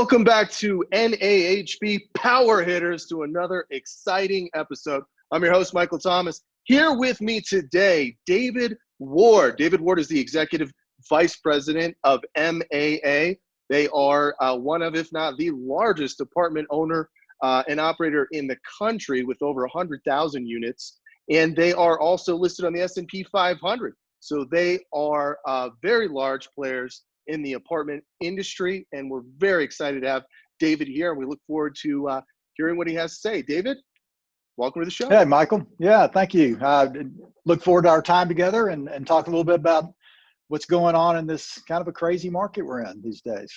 Welcome back to NAHB Power Hitters, to another exciting episode. I'm your host, Michael Thomas. Here with me today, David Ward. David Ward is the Executive Vice President of MAA. They are one of, if not the largest apartment owner and operator in the country with over 100,000 units. And they are also listed on the S&P 500. So they are very large players in the apartment industry, and we're very excited to have David here. We look forward to hearing what he has to say. David, welcome to the show. Hey, Michael. Yeah, thank you. Look forward to our time together and talk a little bit about what's going on in this kind of a crazy market we're in these days.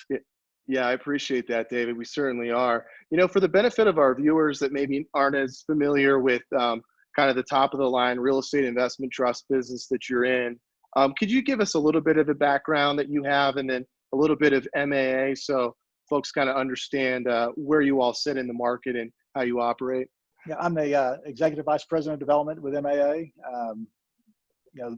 Yeah, I appreciate that, David. We certainly are. You know, for the benefit of our viewers that maybe aren't as familiar with kind of the top of the line real estate investment trust business that you're in, could you give us a little bit of the background that you have and then a little bit of MAA so folks kind of understand where you all sit in the market and how you operate? Yeah, I'm the Executive Vice President of Development with MAA.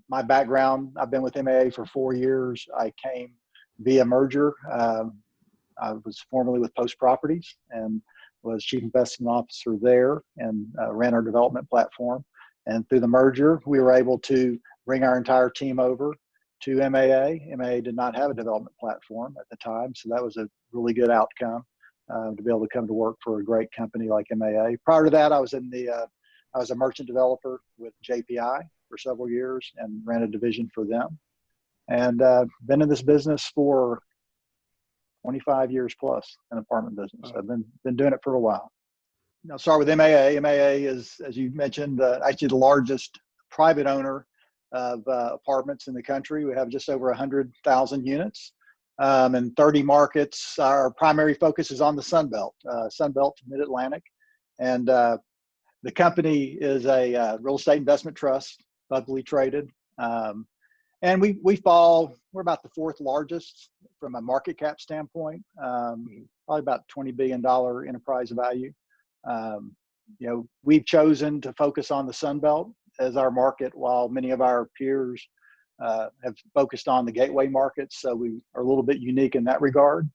My background, I've been with MAA for 4 years. I came via merger. I was formerly with Post Properties and was Chief Investment Officer there and ran our development platform. And through the merger, we were able to bring our entire team over to MAA. MAA did not have a development platform at the time, so that was a really good outcome to be able to come to work for a great company like MAA. Prior to that, I was a merchant developer with JPI for several years and ran a division for them. And been in this business for 25 years plus, in apartment business. I've been doing it for a while. I'll start with MAA. MAA is, as you mentioned, actually the largest private owner of apartments in the country. We have just over 100,000 units in 30 markets. Our primary focus is on the Sun Belt, Mid-Atlantic. And the company is a real estate investment trust, publicly traded. And we're about the fourth largest from a market cap standpoint, probably about $20 billion enterprise value. We've chosen to focus on the Sun Belt as our market, while many of our peers have focused on the gateway markets. So we are a little bit unique in that regard.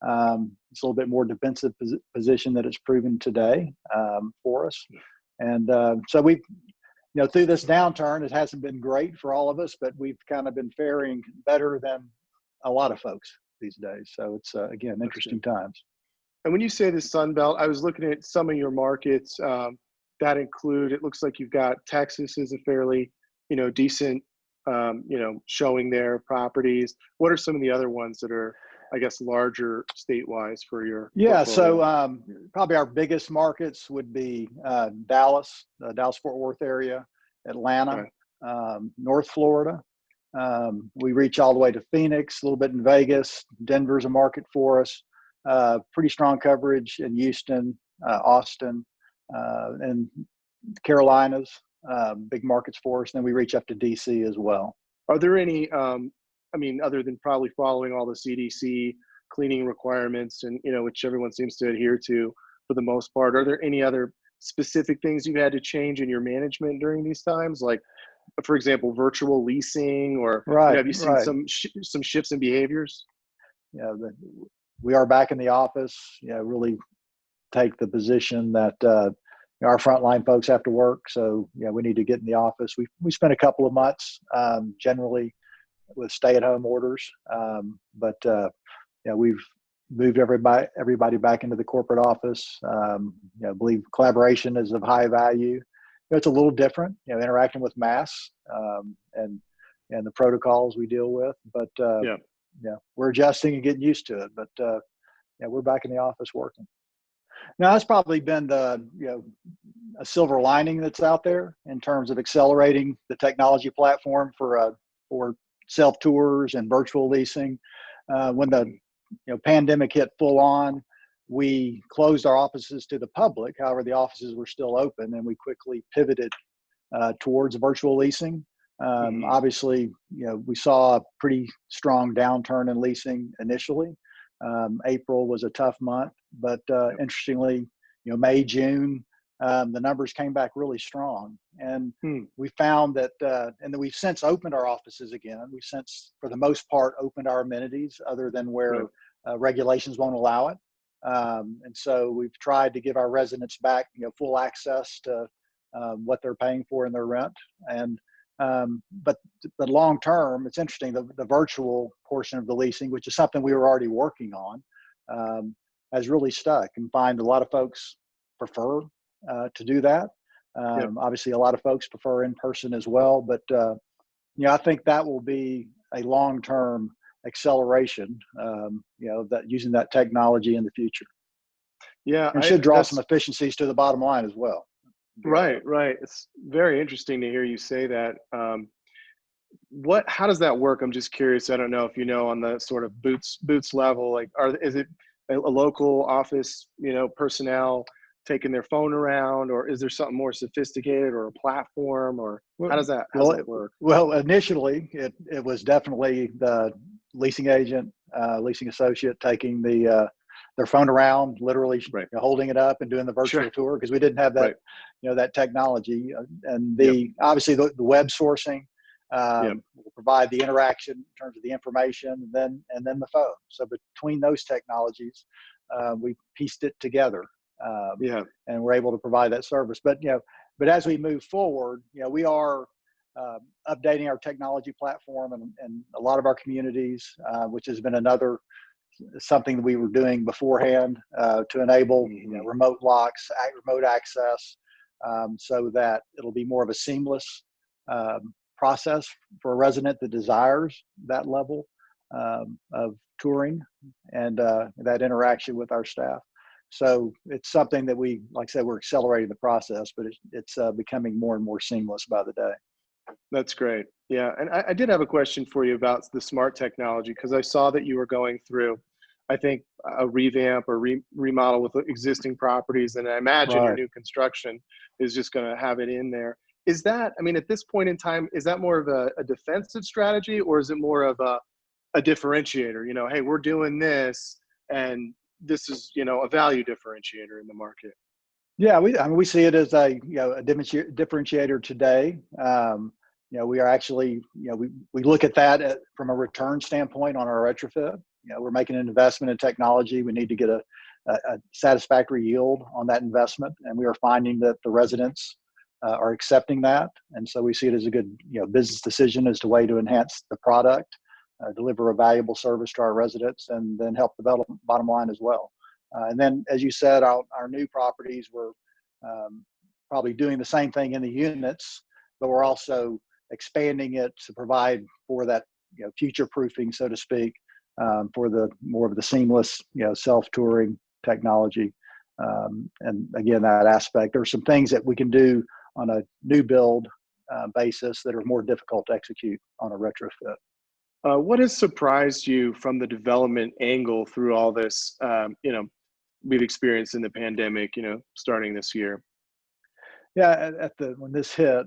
It's a little bit more defensive position that it's proven today for us. And so we've, through this downturn, it hasn't been great for all of us, but we've kind of been faring better than a lot of folks these days. So it's, again, interesting times. And when you say the Sun Belt, I was looking at some of your markets that include, it looks like you've got Texas is a fairly, decent, showing their properties. What are some of the other ones that are, I guess, larger state-wise for your portfolio? So probably our biggest markets would be Dallas, the Dallas-Fort Worth area, Atlanta, North Florida. We reach all the way to Phoenix, a little bit in Vegas. Denver's a market for us. Pretty strong coverage in Houston, Austin, and Carolinas, big markets for us. And then we reach up to DC as well. Are there any, other than probably following all the CDC cleaning requirements and, which everyone seems to adhere to for the most part, are there any other specific things you've had to change in your management during these times? Like, for example, virtual leasing, or have you seen some shifts in behaviors? Yeah, we are back in the office, really take the position that our frontline folks have to work. So, we need to get in the office. We spent a couple of months generally with stay-at-home orders, but we've moved everybody back into the corporate office. I believe collaboration is of high value. It's a little different, interacting with masks and the protocols we deal with, but we're adjusting and getting used to it. But we're back in the office working. Now, that's probably been the a silver lining that's out there in terms of accelerating the technology platform for self-tours and virtual leasing. When the pandemic hit full on, we closed our offices to the public. However, the offices were still open, and we quickly pivoted towards virtual leasing. Obviously, we saw a pretty strong downturn in leasing initially. April was a tough month, but interestingly, May, June, the numbers came back really strong. And we found that, and then we've since opened our offices again. We've since, for the most part, opened our amenities other than where regulations won't allow it. And so we've tried to give our residents back, full access to what they're paying for in their rent. And but long term, it's interesting. The virtual portion of the leasing, which is something we were already working on, has really stuck. And find a lot of folks prefer to do that. Yep. Obviously, a lot of folks prefer in person as well. But I think that will be a long term acceleration. That using that technology in the future. Yeah, And should draw some efficiencies to the bottom line as well. Right. It's very interesting to hear you say that. How does that work? I'm just curious. I don't know if you know on the sort of boots level, like is it a local office, personnel taking their phone around, or is there something more sophisticated or a platform, or how does that work? Well, initially it was definitely the leasing agent, leasing associate taking their phone around, literally holding it up and doing the virtual tour, because we didn't have that, that technology. And obviously the web sourcing will provide the interaction in terms of the information, and then the phone. So between those technologies, we pieced it together, and we're able to provide that service. But as we move forward, we are updating our technology platform and a lot of our communities, which has been something that we were doing beforehand, to enable remote locks, remote access, so that it'll be more of a seamless process for a resident that desires that level of touring and that interaction with our staff. So it's something that like I said, we're accelerating the process, but it's becoming more and more seamless by the day. That's great. Yeah. And I did have a question for you about the smart technology, because I saw that you were going through, I think, a revamp or remodel with existing properties. And I imagine your new construction is just going to have it in there. Is that, at this point in time, is that more of a defensive strategy, or is it more of a differentiator? Hey, we're doing this, and this is, a value differentiator in the market. Yeah, we see it as a differentiator today. We are actually, we look at that from a return standpoint on our retrofit. We're making an investment in technology. We need to get a satisfactory yield on that investment, and we are finding that the residents are accepting that. And so we see it as a good business decision as to way to enhance the product, deliver a valuable service to our residents, and then help the bottom line as well. And then, as you said, our new properties, we're probably doing the same thing in the units, but we're also expanding it to provide for that future proofing, so to speak, for the more of the seamless self-touring technology. And again, that aspect, there are some things that we can do on a new build basis that are more difficult to execute on a retrofit. What has surprised you from the development angle through all this, we've experienced in the pandemic, starting this year? Yeah, when this hit,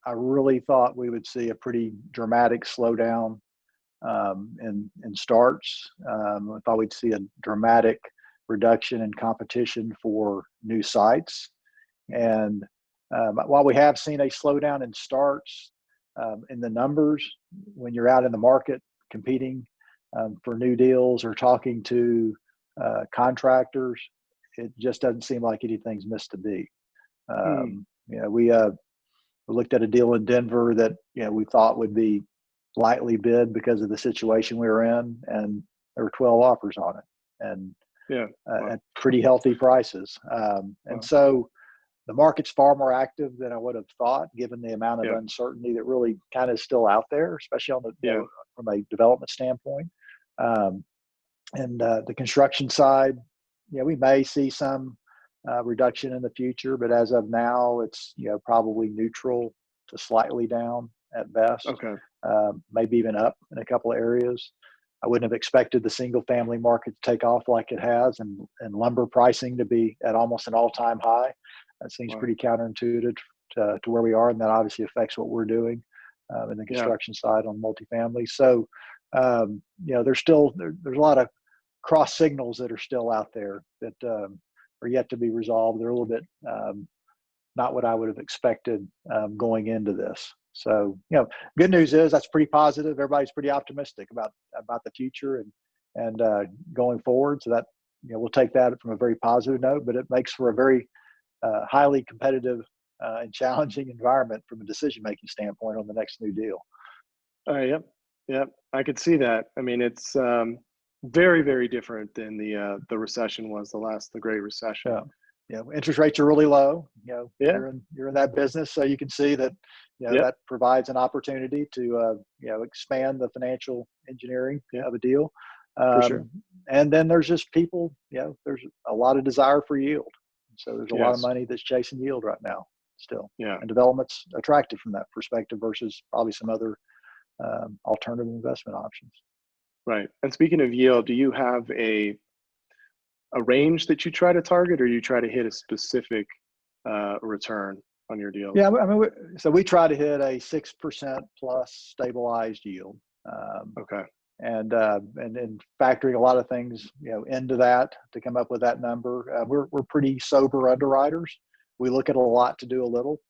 I really thought we would see a pretty dramatic slowdown in starts. I thought we'd see a dramatic reduction in competition for new sites. And while we have seen a slowdown in starts, in the numbers, when you're out in the market competing for new deals or talking to contractors, it just doesn't seem like anything's missed a beat. We looked at a deal in Denver that we thought would be lightly bid because of the situation we were in, and there were 12 offers on it, and at pretty healthy prices. And so the market's far more active than I would have thought, given the amount of uncertainty that really kind of is still out there, especially on the from a development standpoint. And the construction side, we may see some reduction in the future, but as of now, it's probably neutral to slightly down at best. Okay. Maybe even up in a couple of areas. I wouldn't have expected the single family market to take off like it has, and lumber pricing to be at almost an all-time high. That seems pretty counterintuitive to where we are, and that obviously affects what we're doing in the construction side on multifamily. So, there's a lot of cross signals that are still out there that are yet to be resolved. They're a little bit not what I would have expected going into this. So, good news is that's pretty positive. Everybody's pretty optimistic about the future and going forward. So we'll take that from a very positive note, but it makes for a very highly competitive and challenging environment from a decision-making standpoint on the next new deal. Yep. Yep. I could see that. I mean, it's very, very different than the recession was, the Great Recession. Interest rates are really low. Yeah. You're in that business, so you can see that that provides an opportunity to expand the financial engineering of a deal. For sure. And then there's just people. There's a lot of desire for yield, so there's a lot of money that's chasing yield right now still. Yeah. And development's attractive from that perspective versus probably some other alternative investment options. Right. And speaking of yield, do you have a range that you try to target, or you try to hit a specific return on your deal? Yeah, I mean, so we try to hit a 6% plus stabilized yield. Okay. And factoring a lot of things, into that to come up with that number. We're pretty sober underwriters. We look at a lot to do a little.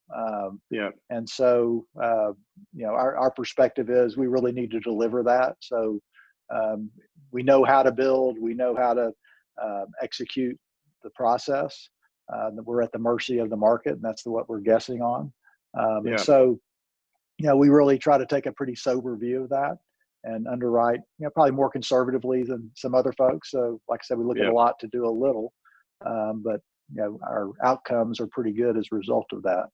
And so, our perspective is we really need to deliver that. So we know how to build, we know how to execute the process. We're at the mercy of the market, and that's what we're guessing on. And so, we really try to take a pretty sober view of that and underwrite, probably more conservatively than some other folks. So like I said, we look at a lot to do a little, but our outcomes are pretty good as a result of that.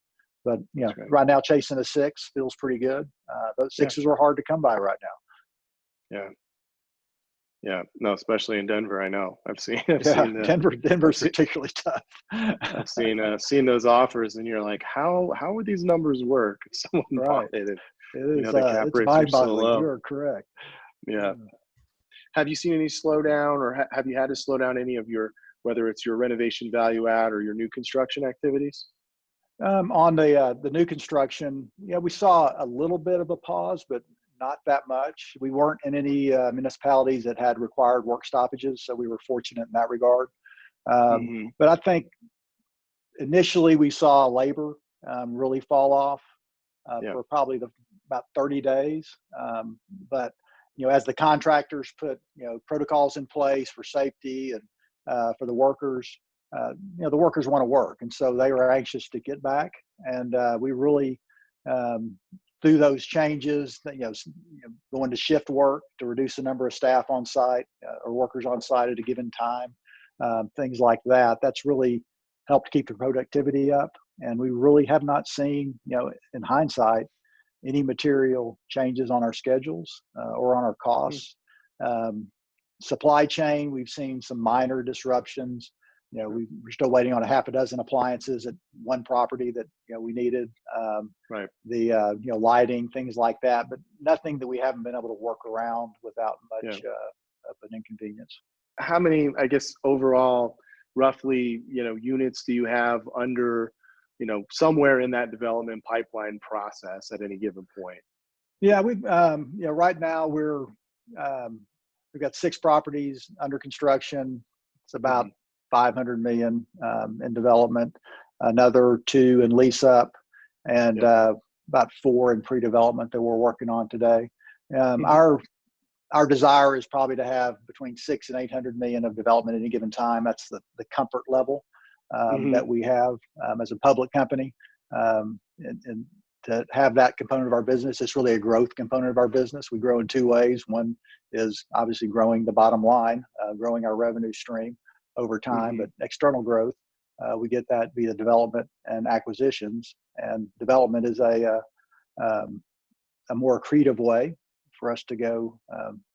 But right now chasing a 6 feels pretty good. Those 6s are hard to come by right now. Yeah, no, especially in Denver. I know. I've seen Denver's particularly tough. I've seen those offers, and you're like, how would these numbers work if someone bought it? And, it is. The cap It's rates are so mind-boggling. low. You're correct. Yeah. Have you seen any slowdown, or have you had to slow down any of your, whether it's your renovation value add or your new construction activities? On the new construction, we saw a little bit of a pause, but not that much. We weren't in any municipalities that had required work stoppages, so we were fortunate in that regard. But I think initially we saw labor really fall off for probably about 30 days. But as the contractors put protocols in place for safety and for the workers, the workers want to work, and so they were anxious to get back. And we really through those changes, going to shift work to reduce the number of staff on site or workers on site at a given time, things like that. That's really helped keep the productivity up. And we really have not seen, in hindsight, any material changes on our schedules or on our costs. Supply chain, we've seen some minor disruptions. We're still waiting on a half a dozen appliances at one property that we needed. The lighting, things like that, but nothing that we haven't been able to work around without much of an inconvenience. How many, I guess, overall, roughly, units do you have under, somewhere in that development pipeline process at any given point? Yeah, we've right now we've got 6 properties under construction. It's about 500 million in development, another 2 in lease up, and about 4 in pre-development that we're working on today. Our desire is probably to have between 600 and 800 million of development at any given time. That's the comfort level that we have as a public company. And to have that component of our business, it's really a growth component of our business. We grow in 2 ways. One is obviously growing the bottom line, growing our revenue stream over time, but external growth, we get that via development and acquisitions. And development is a more accretive way for us to go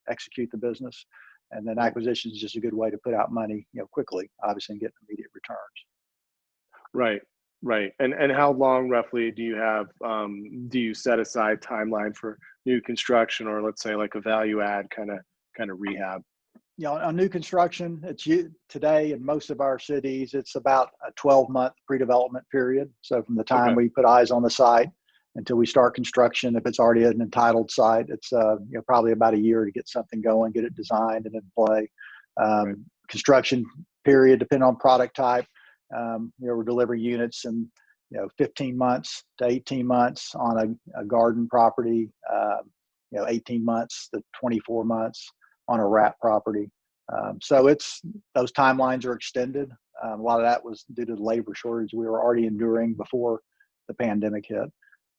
execute the business. And then acquisition is just a good way to put out money, quickly, obviously, and get immediate returns. Right. And how long roughly do you have, do you set aside timeline for new construction, or let's say like a value add kind of rehab? On new construction, it's today in most of our cities, it's about a 12-month pre-development period. So from the time we put eyes on the site until we start construction, if it's already an entitled site, it's probably about a year to get something going, get it designed and in play. Construction period, depending on product type, we're delivering units in 15 months to 18 months on a garden property, 18 months to 24 months on a wrap property. So those timelines are extended. A lot of that was due to the labor shortage we were already enduring before the pandemic hit.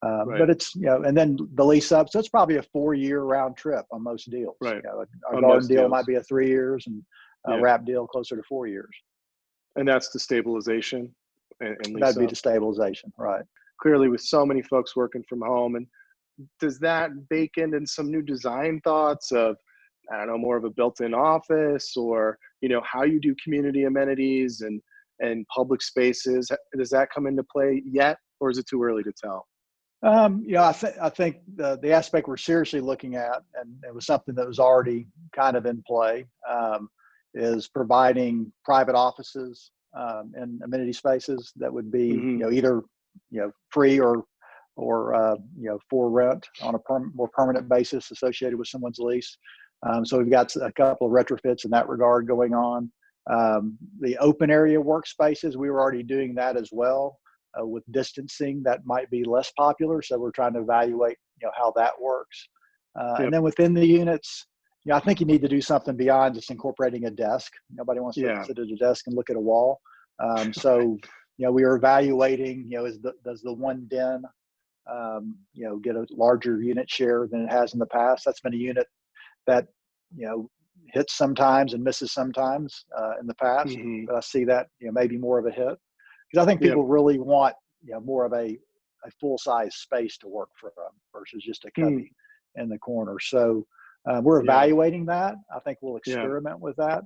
Right. But it's, and then the lease up. So it's probably a 4-year round trip on most deals. Right. A On garden most deal deals. might be a 3 years, and a wrap deal closer to 4 years. And that's the stabilization and lease That'd be up. the stabilization, right? Clearly, with so many folks working from home, and does that bake in some new design thoughts of, I don't know, more of a built-in office, or how you do community amenities and public spaces? Does that come into play yet, or is it too early to tell? I think the aspect we're seriously looking at, and it was something that was already kind of in play, is providing private offices and amenity spaces that would be either free or for rent on a more permanent basis associated with someone's lease. So we've got a couple of retrofits in that regard going on. The open area workspaces, we were already doing that as well. With distancing, that might be less popular, so we're trying to evaluate how that works. And then within the units, I think you need to do something beyond just incorporating a desk. Nobody wants to sit at a desk and look at a wall. So we are evaluating, does the one den get a larger unit share than it has in the past? That's been a unit that hits sometimes and misses sometimes in the past, but I see that maybe more of a hit. Because I think people really want more of a full-size space to work from versus just a cubby in the corner. So we're evaluating that. I think we'll experiment with that.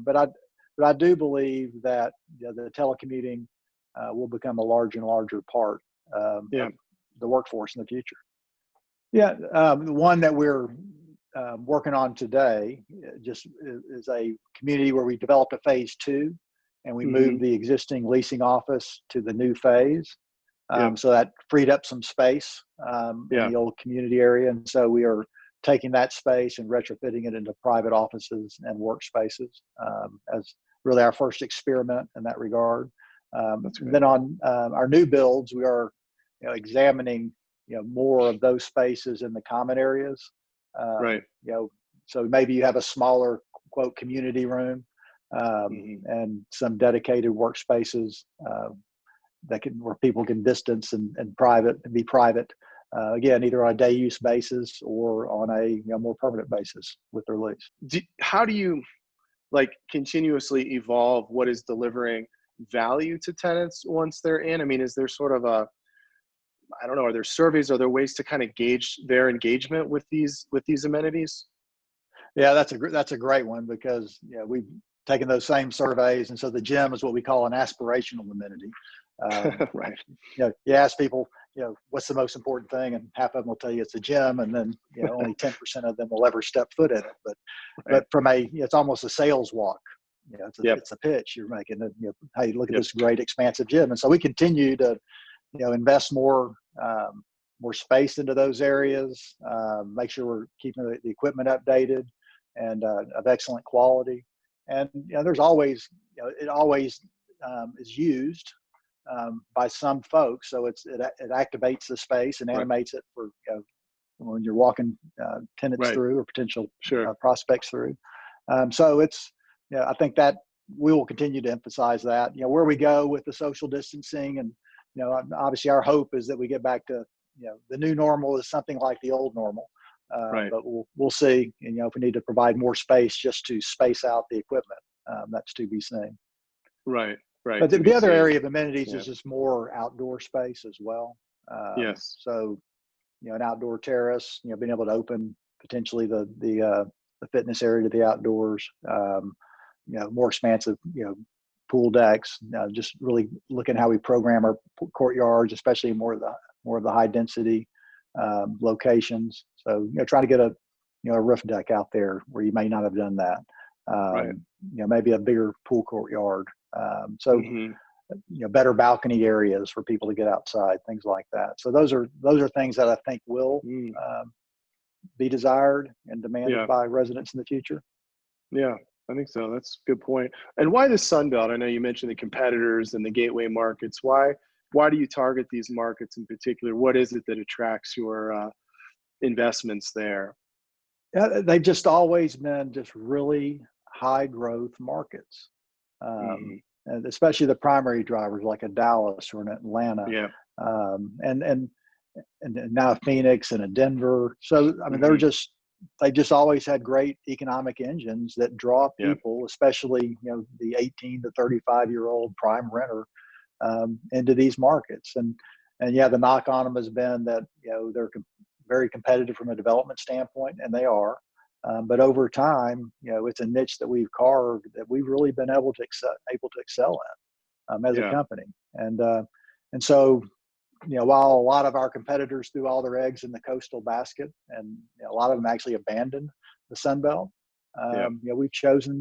But I do believe that the telecommuting will become a larger and larger part of the workforce in the future. The one that we're working on today just is a community where we developed a phase 2. And we moved the existing leasing office to the new phase. So that freed up some space in the old community area. And so we are taking that space and retrofitting it into private offices and workspaces as really our first experiment in that regard. Then on our new builds, we are examining more of those spaces in the common areas. So maybe you have a smaller, quote, community room. And some dedicated workspaces where people can distance and be private. Again, either on a day use basis or on a more permanent basis with their lease. How do you continuously evolve what is delivering value to tenants once they're in? I mean, is there sort of I don't know, are there surveys, are there ways to kind of gauge their engagement with these amenities? Yeah, that's a great one, because we've taken those same surveys, and so the gym is what we call an aspirational amenity. Right. You ask people, what's the most important thing, and half of them will tell you it's a gym, and then only 10% of them will ever step foot in it. But from it's almost a sales walk. It's a pitch you're making. Hey, look at this great expansive gym, and so we continue to invest more space into those areas. Make sure we're keeping the equipment updated and of excellent quality. And there's always, it always is used by some folks, so it activates the space and animates it for when you're walking tenants through or potential prospects through. So it's I think that we will continue to emphasize that. Where we go with the social distancing, and obviously our hope is that we get back to the new normal is something like the old normal. But we'll see. If we need to provide more space just to space out the equipment, that's to be seen. Right. But the other area of amenities is just more outdoor space as well. So, an outdoor terrace, being able to open potentially the fitness area to the outdoors. More expansive, pool decks. Just really looking how we program our courtyards, especially more of the high density locations. So trying to get a roof deck out there where you may not have done that. Maybe a bigger pool courtyard. Better balcony areas for people to get outside, things like that. So those are things that I think will be desired and demanded by residents in the future. Yeah, I think so. That's a good point. And why the Sun Belt? I know you mentioned the competitors and the gateway markets. Why do you target these markets in particular? What is it that attracts your investments there? They've just always been just really high growth markets, Mm-hmm. and especially the primary drivers like a Dallas or an Atlanta, Yeah. um, and and and now Phoenix and a Denver. So I mean, Mm-hmm. they just always had great economic engines that draw Yeah. people, especially the 18 to 35-year-old prime renter, into these markets. And yeah, the knock on them has been that they're very competitive from a development standpoint, and they are. But over time, it's a niche that we've carved that we've really been able to excel in as a Yeah. company. And so while a lot of our competitors threw all their eggs in the coastal basket, and a lot of them actually abandoned the Sun Belt, Yeah. we've chosen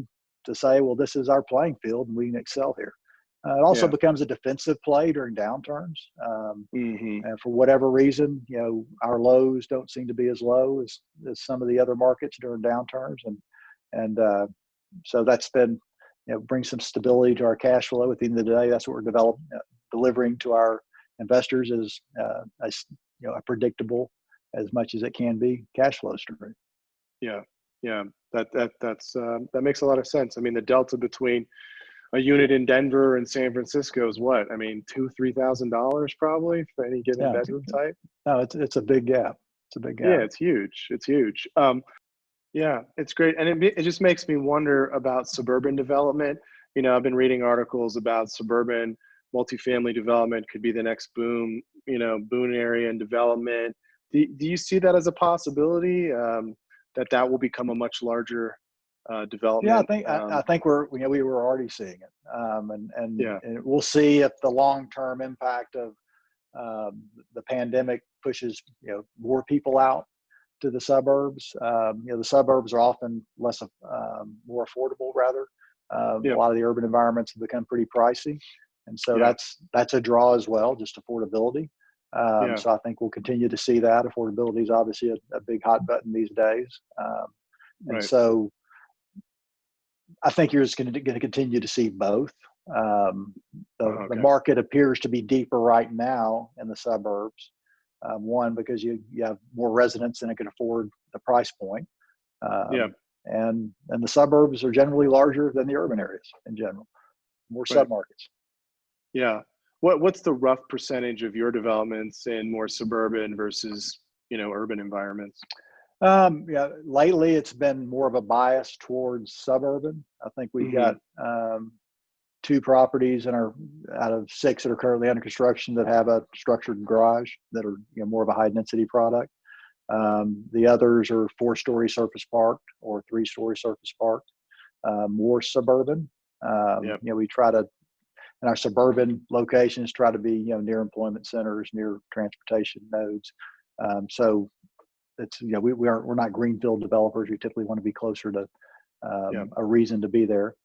to say, well, this is our playing field, and we can excel here. It also Yeah. becomes a defensive play during downturns. Mm-hmm. And for whatever reason, our lows don't seem to be as low as some of the other markets during downturns, and so that's been brings some stability to our cash flow. At the end of the day, that's what we're delivering to our investors is a predictable, as much as it can be, cash flow stream. Yeah. Yeah. That makes a lot of sense. I mean, the delta between a unit in Denver and San Francisco is what? I mean, $2,000-$3,000 probably for any given Yeah, bedroom type. no, it's a big gap. It's a big gap. Yeah, it's huge. It's huge. Yeah, it's great, and it just makes me wonder about suburban development. I've been reading articles about suburban multifamily development could be the next boom. Boone area and development. Do you see that as a possibility, that will become a much larger Yeah, development? I think we were already seeing it, Yeah. and we'll see if the long term impact of the pandemic pushes more people out to the suburbs. The suburbs are often more affordable rather. A Yeah. lot of the urban environments have become pretty pricey, and so Yeah. that's a draw as well, just affordability. Yeah. So I think we'll continue to see that. Affordability is obviously a big hot button these days, and Right. so I think you're just going to continue to see both. The Okay. market appears to be deeper right now in the suburbs. One, because you have more residents than it can afford the price point. Yeah. And the suburbs are generally larger than the urban areas in general, more Right. submarkets. Yeah. What's the rough percentage of your developments in more suburban versus, urban environments? Yeah, lately it's been more of a bias towards suburban. I think we've Mm-hmm. got 2 properties out of 6 that are currently under construction that have a structured garage that are more of a high density product. The others are 4-story surface parked or 3-story surface parked, more suburban. Yep. We try to, in our suburban locations, try to be near employment centers, near transportation nodes. So it's we're not greenfield developers. We typically want to be closer to Yep. a reason to be there.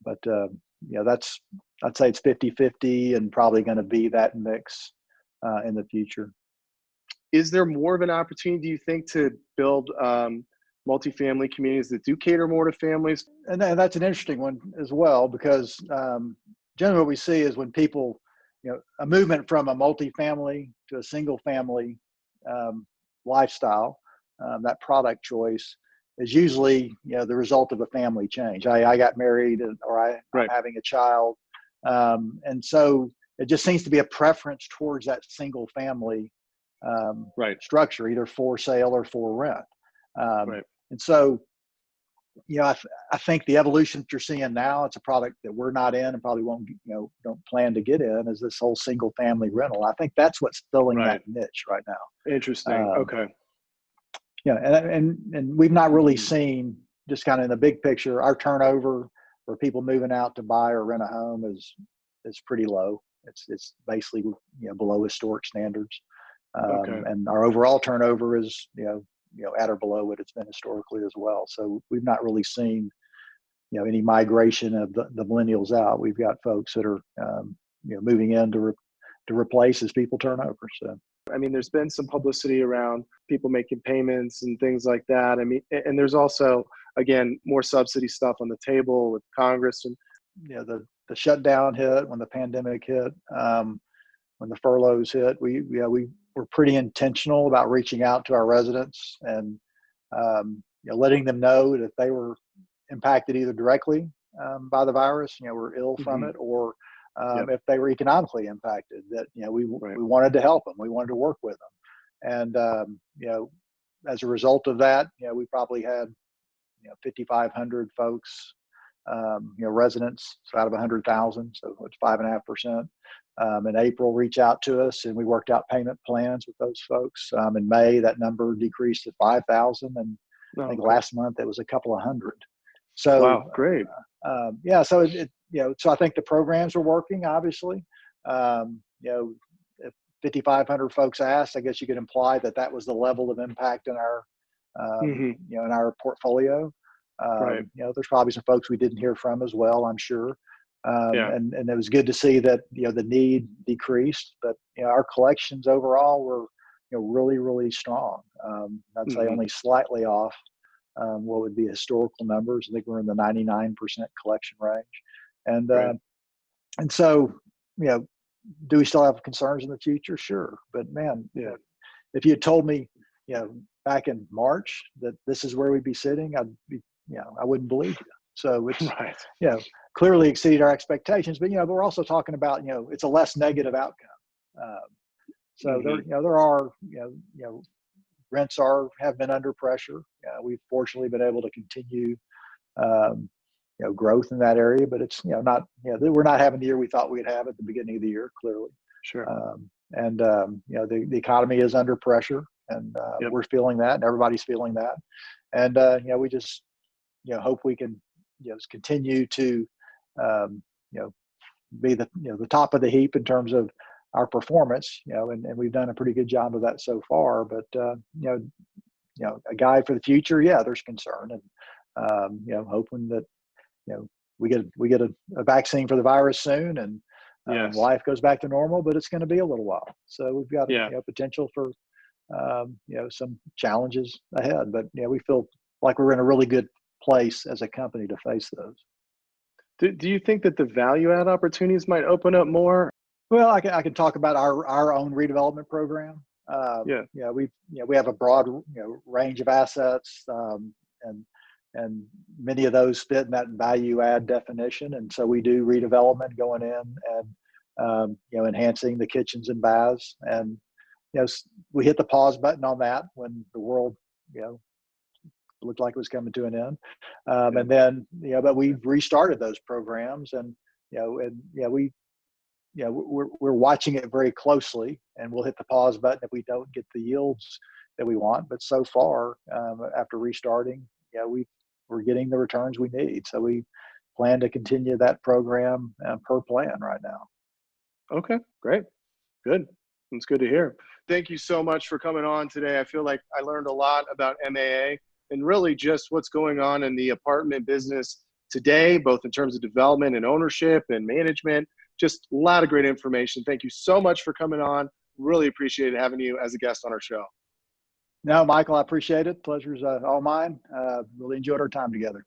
But I'd say it's 50-50 and probably going to be that mix in the future. Is there more of an opportunity, do you think, to build multifamily communities that do cater more to families? And that's an interesting one as well, because generally what we see is when people, a movement from a multifamily to a single family lifestyle, that product choice is usually the result of a family change. I got married, or I'm Right. having a child, and so it just seems to be a preference towards that single family Right. structure, either for sale or for rent. Right. And so, I think the evolution that you're seeing now, it's a product that we're not in and probably don't plan to get in, is this whole single family rental. I think that's what's filling Right. that niche right now. Interesting. Okay. And we've not really seen, just kind of in the big picture, our turnover for people moving out to buy or rent a home is pretty low. It's basically below historic standards, Okay. and our overall turnover is at or below what it's been historically as well. So we've not really seen any migration of the millennials out. We've got folks that are moving in to replace as people turn over. So I mean, there's been some publicity around people making payments and things like that. I mean, and there's also, again, more subsidy stuff on the table with Congress. And the shutdown hit, when the pandemic hit, when the furloughs hit, we were pretty intentional about reaching out to our residents and letting them know that if they were impacted either directly by the virus, were ill from it, or if they were economically impacted, that, we wanted to help them. We wanted to work with them. And, as a result of that, we probably had, 5,500 folks, residents, so out of 100,000, so it's 5.5%. In April, reach out to us, and we worked out payment plans with those folks. In May, that number decreased to 5,000, and I think last month it was a couple of hundred. So, wow, great. So so I think the programs are working. Obviously, if 5,500 folks asked, I guess you could imply that was the level of impact in our, in our portfolio. There's probably some folks we didn't hear from as well, I'm sure. And it was good to see that, the need decreased, but, our collections overall were, really, really strong. I'd say only slightly off what would be historical numbers. I think we're in the 99% collection range. And, and so, do we still have concerns in the future? Sure. But man, if you had told me, back in March that this is where we'd be sitting, I wouldn't believe you. So it's, clearly exceeded our expectations, but, we're also talking about, it's a less negative outcome. So there are, rents have been under pressure. We've fortunately been able to continue, growth in that area, but it's, not, we're not having the year we thought we'd have at the beginning of the year, clearly. Sure. The economy is under pressure, and we're feeling that, and everybody's feeling that. And, we just, hope we can, continue to, be the top of the heap in terms of our performance, and we've done a pretty good job of that so far. But, a guide for the future, there's concern, and, hoping that, we get a vaccine for the virus soon, and life goes back to normal, but it's going to be a little while. So we've got potential for, some challenges ahead, but we feel like we're in a really good place as a company to face those. Do you think that the value add opportunities might open up more? Well, I can talk about our own redevelopment program. We have a broad range of assets, and many of those fit in that value add definition. And so we do redevelopment, going in and enhancing the kitchens and baths. And we hit the pause button on that when the world looked like it was coming to an end. And then but we've restarted those programs, and we're watching it very closely, and we'll hit the pause button if we don't get the yields that we want. But so far, after restarting, we're getting the returns we need. So we plan to continue that program per plan right now. Okay, great. Good. That's good to hear. Thank you so much for coming on today. I feel like I learned a lot about MAA and really just what's going on in the apartment business today, both in terms of development and ownership and management. Just a lot of great information. Thank you so much for coming on. Really appreciated having you as a guest on our show. No, Michael, I appreciate it. Pleasure's all mine. Really enjoyed our time together.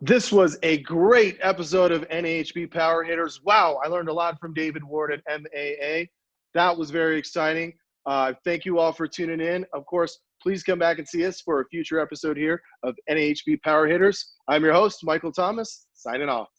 This was a great episode of NAHB Power Hitters. Wow, I learned a lot from David Ward at MAA. That was very exciting. Thank you all for tuning in. Of course, please come back and see us for a future episode here of NAHB Power Hitters. I'm your host, Michael Thomas, signing off.